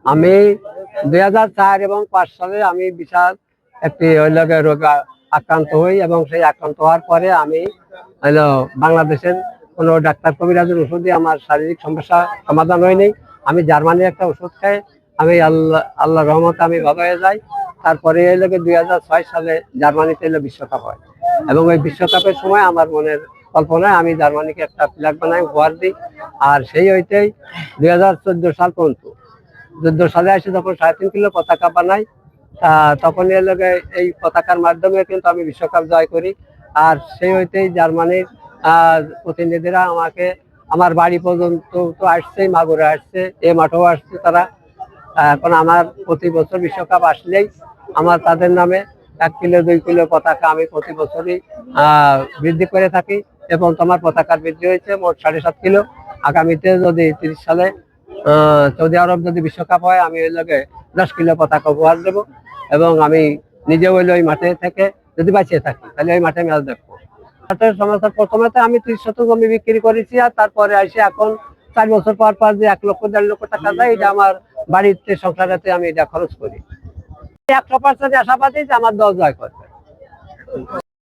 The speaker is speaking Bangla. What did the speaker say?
আমি 2004 এবং 5 সালে আমি বিশাল একটি রোগে আক্রান্ত হই এবং সেই আক্রান্ত হওয়ার পরে আমি বাংলাদেশের কোনো ডাক্তার কবিরাজের ওষুধে আমার শারীরিক সমস্যা সমাধান হয়নি। আমি জার্মানির একটা ওষুধ খাই, আমি আল্লাহ রহমতে আমি ভালো হয়ে যাই। তারপরে 2006 সালে জার্মানিতে বিশ্বকাপ হয় এবং ওই বিশ্বকাপের সময় আমার মনের কল্পনায় আমি জার্মানিকে একটা ফ্ল্যাগ বানাই, উপহার দিই। আর সেই হইতেই 2014 সাল পর্যন্ত 14 সালে আসে যখন 3.5 কিলো পতাকা বানাই, তখন এই পতাকার মাধ্যমে কিন্তু আমি বিশ্বকাপ জয় করি। আর সেই হইতেই জার্মানির প্রতিনিধিরা আমাকে আমার বাড়ি পর্যন্ত তো আসছে, মাগুরে আসছে, এ মাঠেও আসছে তারা। এখন আমার প্রতি বছর বিশ্বকাপ আসলেই আমার তাদের নামে 1 কিলো 2 কিলো পতাকা আমি প্রতি বছরই বৃদ্ধি করে থাকি এবং তোমার পতাকার বৃদ্ধি হয়েছে মোট 7.5 কিলো। আগামীতে যদি 30 সালে সৌদি আরব যদি বিশ্বকাপ হয়, আমি ওই লগে 10 কিলো পতাকা উপহার দেবো এবং আমি নিজে ওই মাঠে থেকে যদি বাঁচিয়ে থাকি তাহলে ওই মাঠে ম্যাচ দেখবো। সমস্যা প্রথমে তো আমি 30 শতক জমি বিক্রি করেছি, আর তারপরে আসে এখন 4 বছর পর পর যে 1 লক্ষ 1.5 লক্ষ টাকা দেয়, এটা আমার বাড়িতে সংসারেতে আমি এটা খরচ করি। 100% আশাবাদী যে আমার দল জয় করবে।